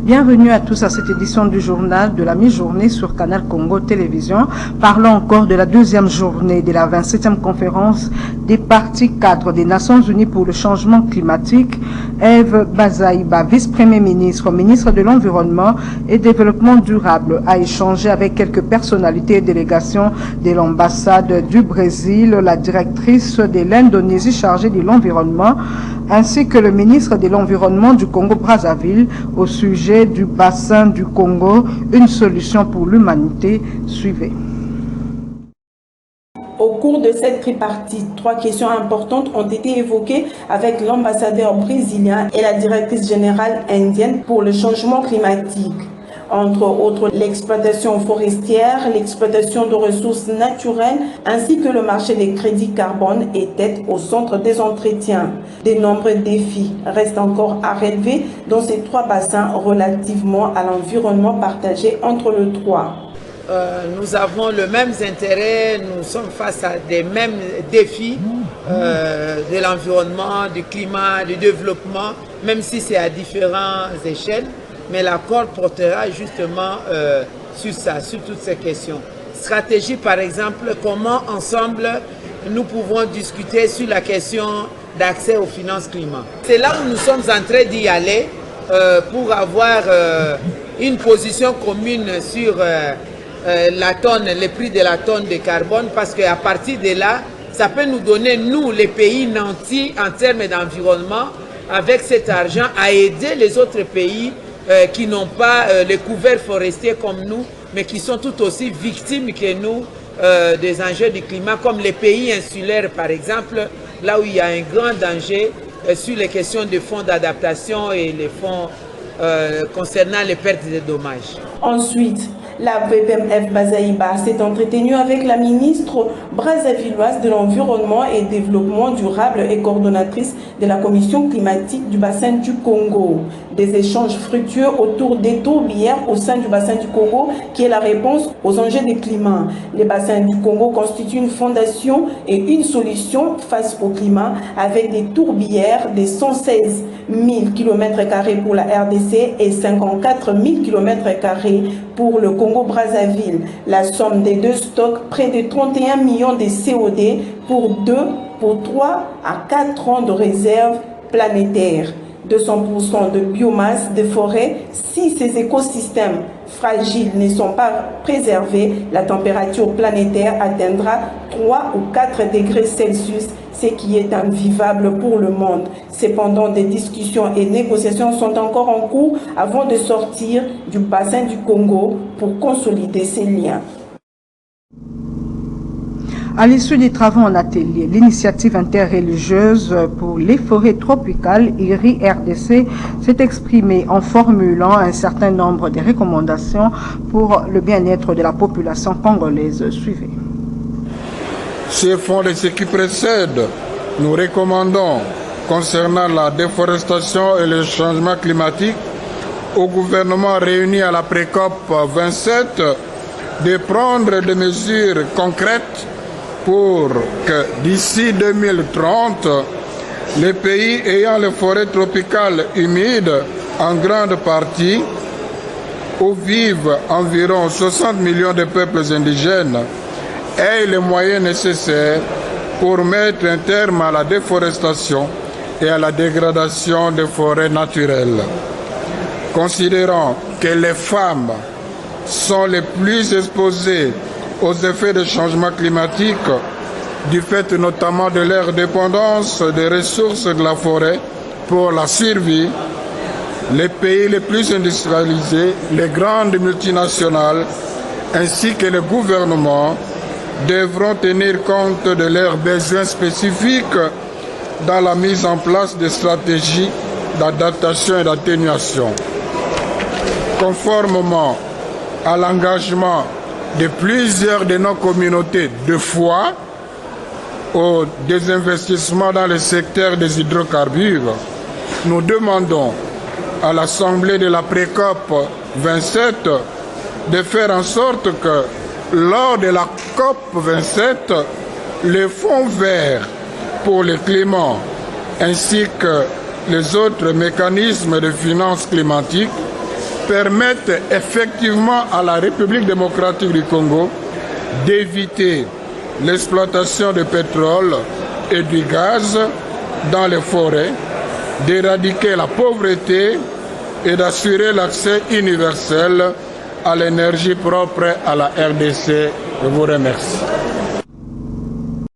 Bienvenue à tous à cette édition du journal de la mi-journée sur Canal Congo Télévision. Parlons encore de la deuxième journée de la 27e conférence des parties cadres des Nations Unies pour le changement climatique. Eve Bazaïba, vice-premier ministre, ministre de l'Environnement et Développement durable, a échangé avec quelques personnalités et délégations de l'ambassade du Brésil, la directrice de l'Indonésie chargée de l'environnement, ainsi que le ministre de l'Environnement du Congo-Brazzaville au sujet du bassin du Congo, une solution pour l'humanité. Suivez. Au cours de cette tripartite, 3 questions importantes ont été évoquées avec l'ambassadeur brésilien et la directrice générale indienne pour le changement climatique. Entre autres, l'exploitation forestière, l'exploitation de ressources naturelles, ainsi que le marché des crédits carbone étaient au centre des entretiens. De nombreux défis restent encore à relever dans ces 3 bassins relativement à l'environnement partagé entre les 3. Nous avons le même intérêt, nous sommes face à des mêmes défis de l'environnement, du climat, du développement, même si c'est à différentes échelles. Mais l'accord portera justement sur ça, sur toutes ces questions. Stratégie par exemple, comment ensemble nous pouvons discuter sur la question d'accès aux finances climat. C'est là où nous sommes en train d'y aller pour avoir une position commune sur la tonne, le prix de la tonne de carbone, parce qu'à partir de là, ça peut nous donner, nous, les pays nantis, en termes d'environnement, avec cet argent, à aider les autres pays qui n'ont pas les couverts forestiers comme nous, mais qui sont tout aussi victimes que nous des enjeux du climat, comme les pays insulaires, par exemple, là où il y a un grand danger sur les questions de fonds d'adaptation et les fonds concernant les pertes et dommages. Ensuite, la VPMF Bazaïba s'est entretenue avec la ministre brazzavilloise de l'Environnement et Développement durable et coordonnatrice de la Commission climatique du bassin du Congo. Des échanges fructueux autour des tourbières au sein du bassin du Congo qui est la réponse aux enjeux du climat. Les bassins du Congo constituent une fondation et une solution face au climat avec des tourbières de 116 000 km² pour la RDC et 54 000 km² pour le Congo-Brazzaville. La somme des 2 stocks, près de 31 millions de COD pour 3 à 4 ans de réserve planétaire. 200% de biomasse de forêt. Si ces écosystèmes fragiles ne sont pas préservés, la température planétaire atteindra 3 ou 4 degrés Celsius, ce qui est invivable pour le monde. Cependant, des discussions et négociations sont encore en cours avant de sortir du bassin du Congo pour consolider ces liens. À l'issue des travaux en atelier, l'initiative interreligieuse pour les forêts tropicales, IRI-RDC, s'est exprimée en formulant un certain nombre de recommandations pour le bien-être de la population congolaise. Suivez. Sur fond de ce qui précède, nous recommandons, concernant la déforestation et le changement climatique, au gouvernement réuni à la pré-COP 27 de prendre des mesures concrètes pour que d'ici 2030, les pays ayant les forêts tropicales humides en grande partie, où vivent environ 60 millions de peuples indigènes, aient les moyens nécessaires pour mettre un terme à la déforestation et à la dégradation des forêts naturelles. Considérant que les femmes sont les plus exposées aux effets des changements climatiques, du fait notamment de leur dépendance des ressources de la forêt pour la survie, les pays les plus industrialisés, les grandes multinationales, ainsi que les gouvernements devront tenir compte de leurs besoins spécifiques dans la mise en place de stratégies d'adaptation et d'atténuation. Conformément à l'engagement de plusieurs de nos communautés de foi au désinvestissement dans le secteur des hydrocarbures, nous demandons à l'Assemblée de la pré-COP 27 de faire en sorte que lors de la COP27, le Fonds vert pour le climat ainsi que les autres mécanismes de finances climatiques permettent effectivement à la République démocratique du Congo d'éviter l'exploitation de pétrole et du gaz dans les forêts, d'éradiquer la pauvreté et d'assurer l'accès universel à l'énergie propre à la RDC. Je vous remercie.